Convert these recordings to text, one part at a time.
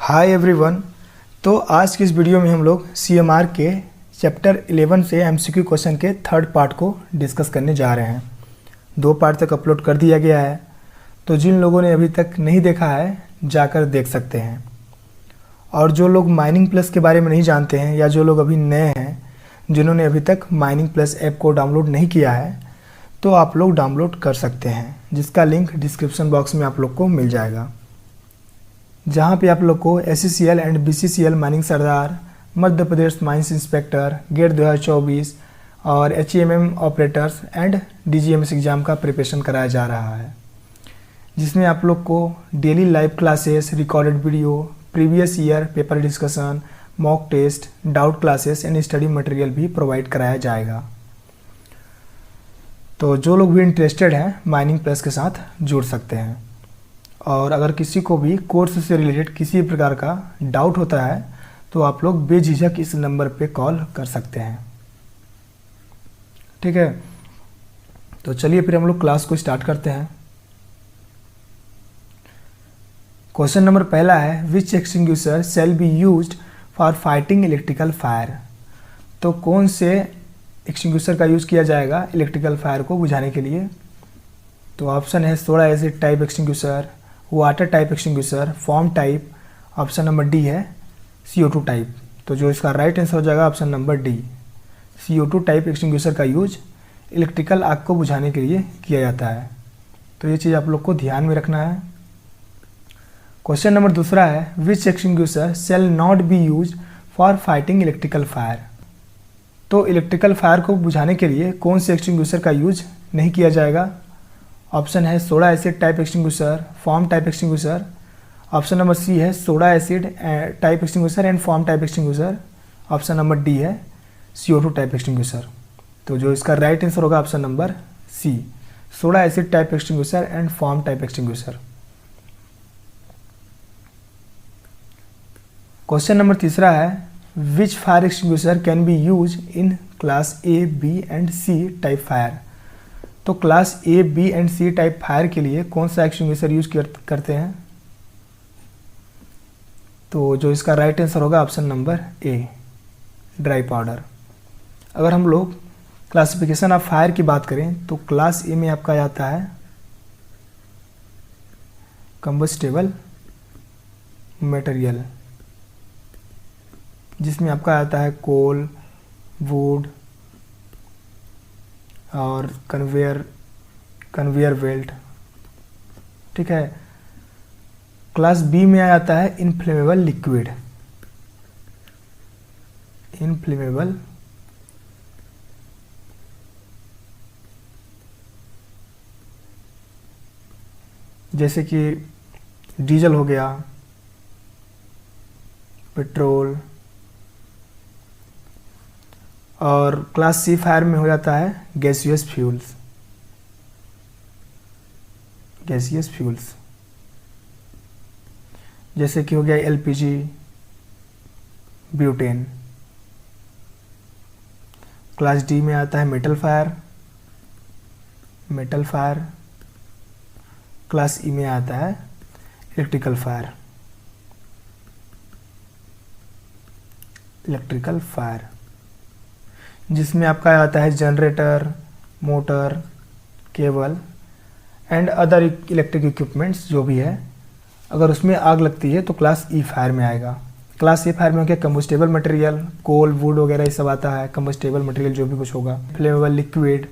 Hi everyone. तो आज की इस वीडियो में हम लोग CMR के चैप्टर 11 से MCQ क्वेश्चन के थर्ड पार्ट को डिस्कस करने जा रहे हैं। 2 पार्ट तक अपलोड कर दिया गया है, तो जिन लोगों ने अभी तक नहीं देखा है जाकर देख सकते हैं। और जो लोग माइनिंग प्लस के बारे में नहीं जानते हैं या जो लोग अभी नए हैं, जिन्होंने अभी तक माइनिंग प्लस ऐप को डाउनलोड नहीं किया है, तो आप लोग डाउनलोड कर सकते हैं, जिसका लिंक डिस्क्रिप्शन बॉक्स में आप लोग को मिल जाएगा, जहाँ पे आप लोग को SCCL एंड BCCL माइनिंग सरदार, Madhya Pradesh mines inspector, GATE 2024 और HEMM operators and DGMS exam का प्रिपरेशन कराया जा रहा है, जिसमें आप लोग को daily live classes, recorded video, previous year paper discussion, mock test, doubt classes and study material भी प्रोवाइड कराया जाएगा। तो जो लोग भी इंटरेस्टेड हैं माइनिंग प्लस के साथ जुड़ सकते हैं। और अगर किसी को भी कोर्स से रिलेटेड किसी प्रकार का डाउट होता है तो आप लोग बेझिझक इस नंबर पे कॉल कर सकते हैं, ठीक है। तो चलिए फिर हम लोग क्लास को स्टार्ट करते हैं। क्वेश्चन नंबर पहला है, which extinguisher shall be used for fighting electrical fire. तो कौन से एक्सटिंग्विशर का यूज़ किया जाएगा इलेक्ट्रिकल फायर को बुझाने के लिए। तो ऑप्शन है soda acid type extinguisher, water type extinguisher, foam type. Option number D है CO2 टाइप। तो जो इसका राइट आंसर हो जाएगा option number D, CO2 type extinguisher का यूज इलेक्ट्रिकल आग को बुझाने के लिए किया जाता है। तो ये चीज़ आप लोग को ध्यान में रखना है। क्वेश्चन नंबर दूसरा है, which extinguisher shall not be use for fighting electrical fire. तो इलेक्ट्रिकल फायर को बुझाने के लिए कौन से एक्सटिंग्विशर का यूज नहीं किया जाएगा। ऑप्शन है soda acid type extinguisher, foam type extinguisher. Option number C है soda acid type extinguisher and foam type extinguisher. Option number D है CO2 टाइप एक्सटिंग्विशर। तो जो इसका राइट आंसर होगा option number C, soda acid type extinguisher and foam type extinguisher. Question number तीसरा है, which fire extinguisher can be use in class A, B and C type fire. तो class A, B and C type fire के लिए कौन सा extinguisher use करते हैं। तो जो इसका राइट आंसर होगा option number A, dry powder. अगर हम लोग क्लासिफिकेशन ऑफ फायर की बात करें तो क्लास A में आपका आता है कंबस्टेबल मटेरियल, जिसमें आपका आता है कोल, वुड और कन्वेयर बेल्ट, ठीक है। क्लास B में आ जाता है इनफ्लेमेबल लिक्विड, इनफ्लेमेबल जैसे कि डीजल हो गया, पेट्रोल। और क्लास C फायर में हो जाता है गैसियस फ्यूल्स, गैसियस फ्यूल्स जैसे कि हो गया LPG, ब्यूटेन। क्लास D में आता है metal fire, metal fire. Class E में आता है इलेक्ट्रिकल फायर, इलेक्ट्रिकल फायर, जिसमें आपका आता है generator, motor, cable and other electric equipments जो भी है। अगर उसमें आग लगती है तो क्लास E फायर में आएगा। क्लास E फायर में क्या कंबस्टेबल मटेरियल, कोल, वुड वगैरह ये सब आता है। कंबस्टेबल मटेरियल जो भी कुछ होगा, फ्लेमेबल लिक्विड,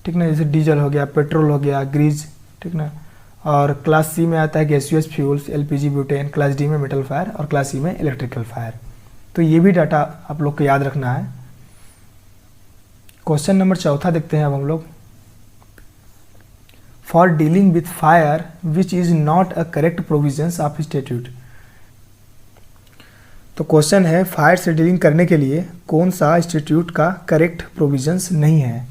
ठीक ना, जैसे डीजल हो गया, पेट्रोल हो गया, ग्रीज, ठीक ना। और क्लास C में आता है gaseous fuels, LPG, butane. Class D में मेटल फायर और क्लास E में इलेक्ट्रिकल फायर। तो ये भी डाटा आप लोग को याद रखना है। क्वेश्चन नंबर चौथा देखते हैं अब हम लोग, for dealing with fire which is not a correct provisions of statute. तो क्वेश्चन है, फायर से डीलिंग करने के लिए कौन सा स्टैट्यूट का करेक्ट प्रोविजंस नहीं है।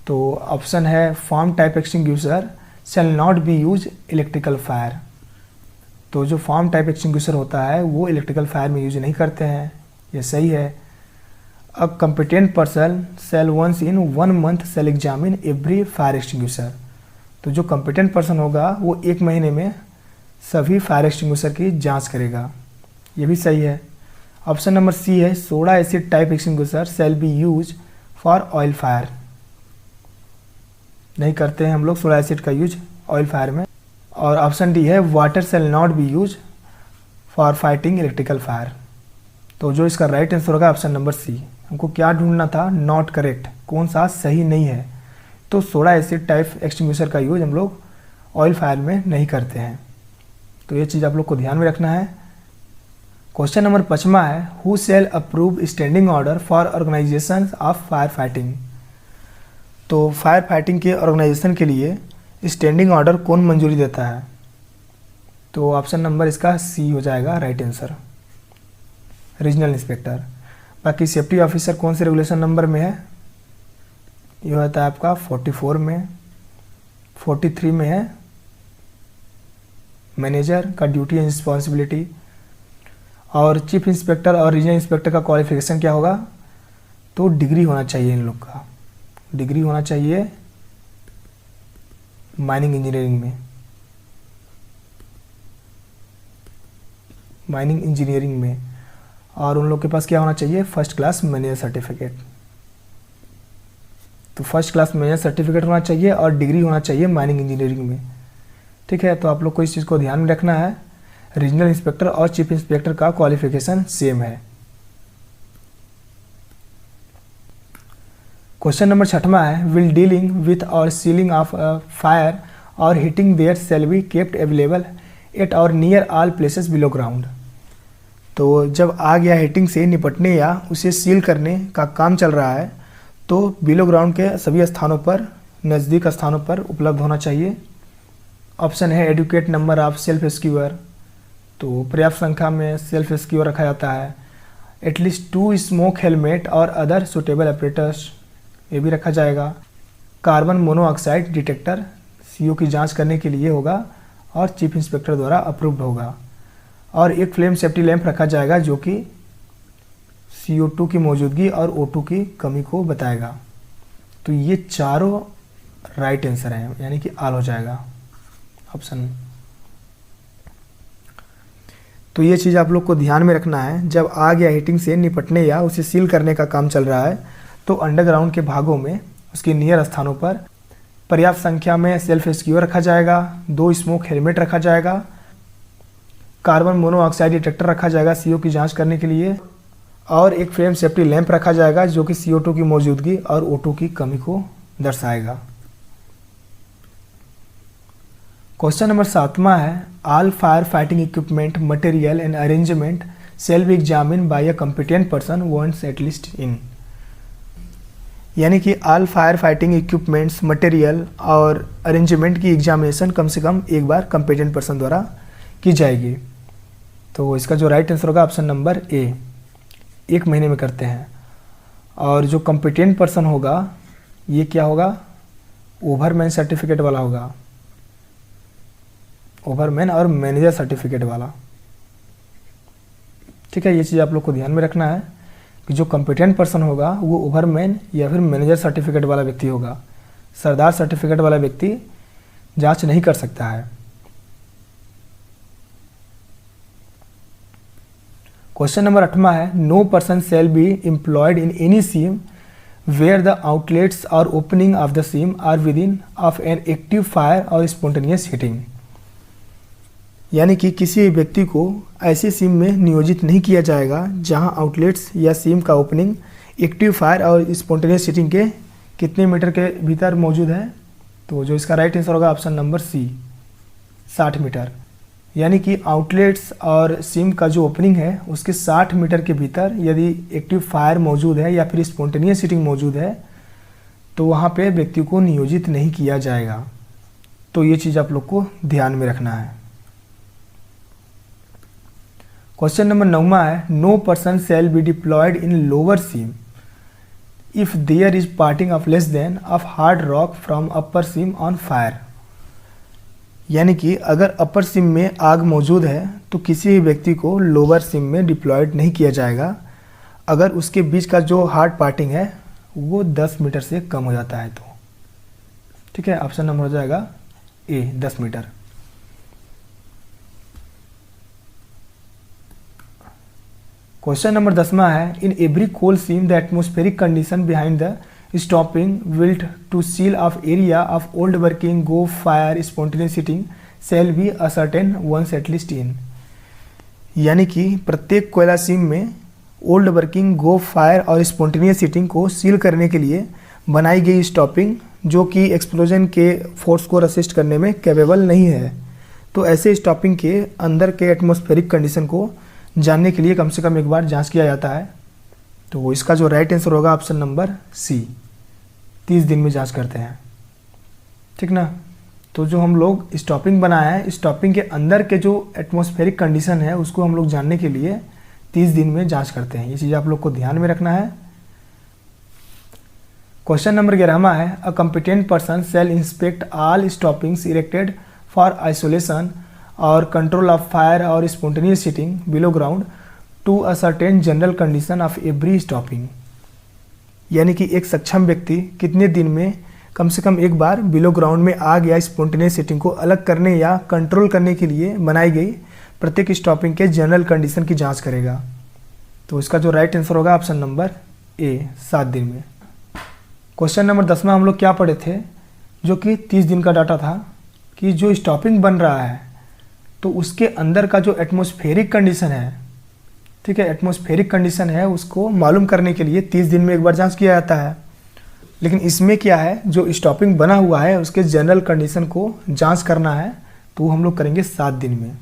तो ऑप्शन है form type extinguisher shall not be use electrical fire. तो जो फॉर्म टाइप एक्सटिंग्विशर होता है वो इलेक्ट्रिकल फायर में यूज नहीं करते हैं, ये सही है। अ competent person shall once in 1 month shall examine every fire extinguisher। तो जो competent person होगा वो 1 महीने में सभी फायर एक्सटिंग्विशर की जांच करेगा। ये भी सही है। ऑप्शन नंबर सी है, soda acid type extinguisher shall be use for oil fire. नहीं करते हैं हम लोग सोडा एसिड का यूज ऑयल फायर में। और ऑप्शन डी है, water shall not be use for fighting electrical fire. तो जो इसका राइट आंसर होगा ऑप्शन नंबर सी। हमको क्या ढूंढना था, नॉट करेक्ट, कौन सा सही नहीं है। तो सोडा एसिड टाइप एक्सटिंग्विशर का यूज हम लोग ऑयल फायर में नहीं करते हैं। तो ये चीज़ आप लोग को ध्यान में रखना है। क्वेश्चन नंबर 5वां है, who shall approve standing order for organisation of fire fighting. तो फायर फाइटिंग के ऑर्गेनाइजेशन के लिए स्टैंडिंग ऑर्डर कौन मंजूरी देता है। तो ऑप्शन नंबर इसका सी हो जाएगा राइट आंसर, रीजनल इंस्पेक्टर। बाकी सेफ्टी ऑफिसर कौन से रेगुलेशन नंबर में है, ये होता है आपका 44 में, 43 में है। मैनेजर का ड्यूटी एंड रिस्पॉन्सिबिलिटी। और चीफ इंस्पेक्टर और रीजनल इंस्पेक्टर का क्वालिफिकेशन क्या होगा, तो डिग्री होना चाहिए इन लोग का, डिग्री होना चाहिए माइनिंग इंजीनियरिंग में, माइनिंग इंजीनियरिंग में। और उन लोग के पास क्या होना चाहिए, फर्स्ट क्लास मैनेजर सर्टिफिकेट। तो फर्स्ट क्लास मैनेजर सर्टिफिकेट होना चाहिए और डिग्री होना चाहिए माइनिंग इंजीनियरिंग में। ठीक है, तो आप लोग को इस चीज़ को ध्यान में रखना है। रीजनल इंस्पेक्टर और चीफ इंस्पेक्टर का क्वालिफिकेशन सेम है। क्वेश्चन नंबर 6वां है, will dealing with or sealing off fire or heating there shall be kept available at or near all places below ground. तो जब आग या हीटिंग से निपटने या उसे सील करने का काम चल रहा है तो बिलो ग्राउंड के सभी स्थानों पर, नज़दीक स्थानों पर उपलब्ध होना चाहिए। ऑप्शन है, adequate number of self rescuer. तो पर्याप्त संख्या में सेल्फ रेस्क्यूअर रखा जाता है। एटलीस्ट 2 स्मोक हेलमेट और अदर सुटेबल ऑपरेटर्स, ये भी रखा जाएगा। कार्बन मोनोऑक्साइड डिटेक्टर सीओ की जांच करने के लिए होगा और चीफ इंस्पेक्टर द्वारा अप्रूव्ड होगा। और एक फ्लेम सेफ्टी लैंप रखा जाएगा जो कि CO2 की मौजूदगी और O2 की कमी को बताएगा। तो ये चारों राइट आंसर हैं, यानी कि आल हो जाएगा ऑप्शन। तो ये चीज़ आप लोग को ध्यान में रखना है, जब आग या हीटिंग से निपटने या उसे सील करने का काम चल रहा है तो अंडरग्राउंड के भागों में उसके नियर स्थानों पर पर्याप्त संख्या में सेल्फ रेस्क्यूअर रखा जाएगा, 2 स्मोक हेलमेट रखा जाएगा, कार्बन मोनोऑक्साइड डिटेक्टर रखा जाएगा CO की जांच करने के लिए, और एक फ्लेम सेफ्टी लैंप रखा जाएगा जो कि CO2 की मौजूदगी और O2 की कमी को दर्शाएगा। क्वेश्चन नंबर 7वां है, all fire fighting equipment material and arrangement shall be examine by a competent person once at least in. यानी कि all fire fighting equipments, material और अरेंजमेंट की एग्जामिनेशन कम से कम एक बार कॉम्पिटेंट पर्सन द्वारा की जाएगी। तो इसका जो राइट आंसर होगा ऑप्शन नंबर ए, 1 महीने में करते हैं। और जो कॉम्पिटेंट पर्सन होगा ये क्या होगा, ओवरमैन सर्टिफिकेट वाला होगा, ओवरमैन और मैनेजर सर्टिफिकेट वाला। ठीक है, ये चीज़ आप लोग को ध्यान में रखना है कि जो कॉम्पिटेंट पर्सन होगा वो ओवरमैन या फिर मैनेजर सर्टिफिकेट वाला व्यक्ति होगा। सरदार सर्टिफिकेट वाला व्यक्ति जांच नहीं कर सकता है। क्वेश्चन नंबर 8वां है, no person shall be employed in any seam where the outlets or opening of the seam are within of an active fire और स्पॉन्टेनियस हीटिंग। यानी कि किसी व्यक्ति को ऐसे सीम में नियोजित नहीं किया जाएगा जहां आउटलेट्स या सीम का ओपनिंग एक्टिव फायर और स्पॉन्टेनियस हीटिंग के कितने मीटर के भीतर मौजूद है। तो जो इसका राइट आंसर होगा ऑप्शन नंबर सी, 60 मीटर। यानी कि आउटलेट्स और सीम का जो ओपनिंग है उसके 60 मीटर के भीतर यदि एक्टिव फायर मौजूद है या फिर स्पॉन्टेनियस हीटिंग मौजूद है तो वहाँ पे व्यक्ति को नियोजित नहीं किया जाएगा। तो ये चीज़ आप लोग को ध्यान में रखना है। क्वेश्चन नंबर 9वां है, no person shall be deployed in lower seam if there is parting of less than of hard rock from upper seam on fire. यानी कि अगर अपर सीम में आग मौजूद है तो किसी भी व्यक्ति को लोअर सीम में डिप्लॉयड नहीं किया जाएगा अगर उसके बीच का जो हार्ड पार्टिंग है वो 10 मीटर से कम हो जाता है तो। ठीक है, ऑप्शन नंबर हो जाएगा ए, 10 मीटर। क्वेश्चन नंबर 10वां है, in every coal seam the atmospheric condition behind the stopping built to seal off area of old working goaf fire spontaneous heating shall be ascertain once at least in. यानी कि प्रत्येक कोयला seam में old working goaf fire और spontaneous heating को seal करने के लिए बनाई गई स्टॉपिंग जो कि एक्सप्लोजन के फोर्स को रेसिस्ट करने में कैपेबल नहीं है। तो ऐसे स्टॉपिंग के अंदर के एटमॉस्फेरिक कंडीशन को जानने के लिए कम से कम एक बार जांच किया जाता है। तो इसका जो राइट आंसर होगा ऑप्शन नंबर सी, 30 दिन में जांच करते हैं। ठीक ना। तो जो हम लोग स्टॉपिंग बनाया है, स्टॉपिंग के अंदर के जो एटमॉस्फेरिक कंडीशन है उसको हम लोग जानने के लिए 30 दिन में जांच करते हैं। ये चीज़ आप लोग को ध्यान में रखना है। क्वेश्चन नंबर 11वां है, a competent person shall inspect all stoppings erected for isolation or control of fire और spontaneous heating below ground to ascertain general condition of every stopping. यानी कि एक सक्षम व्यक्ति कितने दिन में कम से कम एक बार बिलो ग्राउंड में आग या स्पॉन्टेनियस हीटिंग को अलग करने या कंट्रोल करने के लिए बनाई गई प्रत्येक स्टॉपिंग के जनरल कंडीशन की जांच करेगा। तो इसका जो राइट आंसर होगा ऑप्शन नंबर ए, 7 दिन में। क्वेश्चन नंबर 10वां हम लोग क्या पढ़े थे, जो कि 30 दिन का डाटा था कि जो स्टॉपिंग बन रहा है तो उसके अंदर का जो एटमॉस्फेरिक कंडीशन है, ठीक है, एटमॉस्फेरिक कंडीशन है उसको मालूम करने के लिए 30 दिन में एक बार जांच किया जाता है। लेकिन इसमें क्या है, जो स्टॉपिंग बना हुआ है उसके जनरल कंडीशन को जांच करना है तो हम लोग करेंगे 7 दिन में।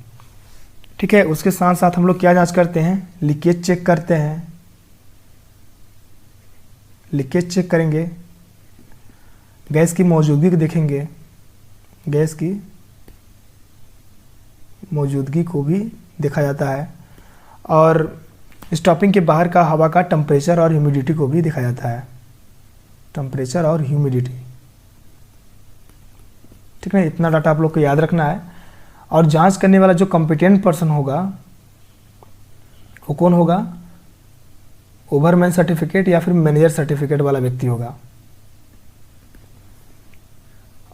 ठीक है। उसके साथ साथ हम लोग क्या जांच करते हैं, लीकेज चेक करते हैं, लीकेज चेक करेंगे, गैस की मौजूदगी को देखेंगे, गैस की मौजूदगी को भी देखा जाता है, और स्टॉपिंग के बाहर का हवा का टेम्परेचर और ह्यूमिडिटी को भी देखा जाता है, टेम्परेचर और ह्यूमिडिटी। ठीक है। इतना डाटा आप लोग को याद रखना है। और जांच करने वाला जो कॉम्पिटेंट पर्सन होगा वो कौन होगा, ओवरमैन सर्टिफिकेट या फिर मैनेजर सर्टिफिकेट वाला व्यक्ति होगा।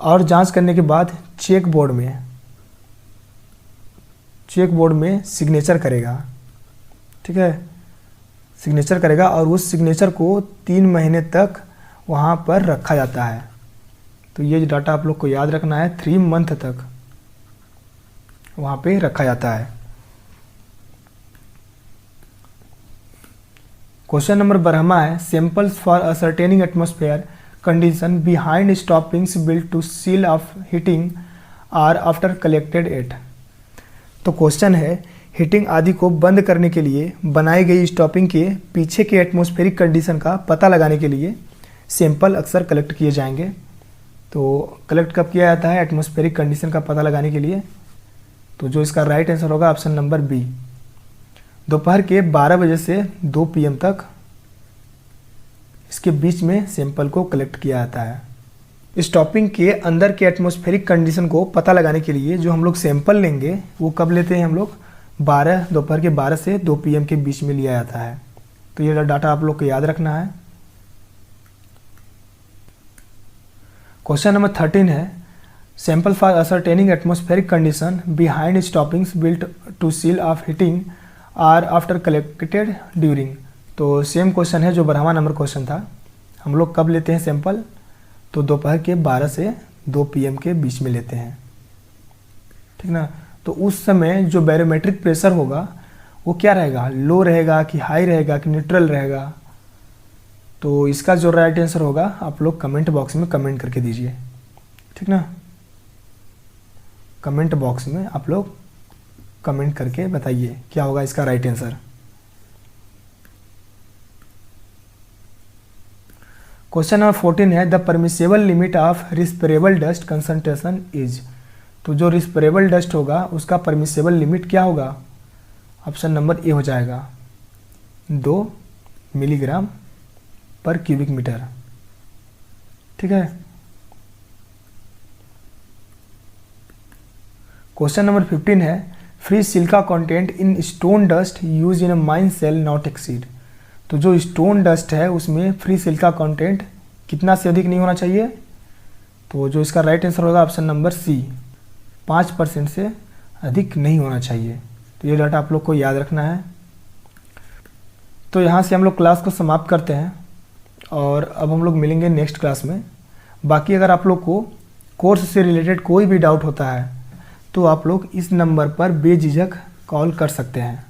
और जांच करने के बाद चेक बोर्ड में सिग्नेचर करेगा। ठीक है, सिग्नेचर करेगा और उस सिग्नेचर को 3 महीने तक वहाँ पर रखा जाता है। तो ये डाटा आप लोग को याद रखना है, 3 मंथ तक वहाँ पे रखा जाता है। क्वेश्चन नंबर 12वां है, samples for ascertaining atmosphere condition behind stoppings built to seal off heating are after collected at. तो क्वेश्चन है, हीटिंग आदि को बंद करने के लिए बनाई गई स्टॉपिंग के पीछे के एटमॉस्फेरिक कंडीशन का पता लगाने के लिए सैंपल अक्सर कलेक्ट किए जाएंगे। तो कलेक्ट कब किया जाता है, एटमॉस्फेरिक कंडीशन का पता लगाने के लिए। तो जो इसका राइट आंसर होगा ऑप्शन नंबर बी, दोपहर के 12 बजे से 2 PM तक इसके बीच में सैंपल को कलेक्ट किया जाता है। स्टॉपिंग के अंदर के एटमॉस्फेरिक कंडीशन को पता लगाने के लिए जो हम लोग सैंपल लेंगे वो कब लेते हैं हम लोग, दोपहर के 12 से 2 PM के बीच में लिया जाता है। तो ये डाटा आप लोग को याद रखना है। क्वेश्चन नंबर 13 है, sample for ascertaining atmospheric condition behind stoppings built to seal off heating are after collected during. तो सेम क्वेश्चन है जो 12वां नंबर क्वेश्चन था। हम लोग कब लेते हैं सैंपल, तो दोपहर के 12 से 2 PM के बीच में लेते हैं। ठीक ना। तो उस समय जो बैरोमेट्रिक प्रेशर होगा वो क्या रहेगा, लो रहेगा कि हाई रहेगा कि न्यूट्रल रहेगा। तो इसका जो राइट आंसर होगा आप लोग कमेंट बॉक्स में कमेंट करके दीजिए। ठीक ना, कमेंट बॉक्स में आप लोग कमेंट करके बताइए क्या होगा इसका राइट आंसर। क्वेश्चन नंबर 14 है, the permissible limit of respirable dust concentration is. तो जो रिस्पिरेबल डस्ट होगा उसका परमिसेबल लिमिट क्या होगा, ऑप्शन नंबर ए हो जाएगा 2 मिलीग्राम पर क्यूबिक मीटर। ठीक है। क्वेश्चन नंबर 15 है, free silica content in stone dust use in a mine shall not exceed. तो जो स्टोन डस्ट है उसमें फ्री सिलिका कंटेंट कितना से अधिक नहीं होना चाहिए। तो जो इसका राइट आंसर होगा ऑप्शन नंबर सी, 5% से अधिक नहीं होना चाहिए। तो ये डाटा आप लोग को याद रखना है। तो यहाँ से हम लोग क्लास को समाप्त करते हैं और अब हम लोग मिलेंगे नेक्स्ट क्लास में। बाकी अगर आप लोग को कोर्स से रिलेटेड कोई भी डाउट होता है तो आप लोग इस नंबर पर बेझिझक कॉल कर सकते हैं।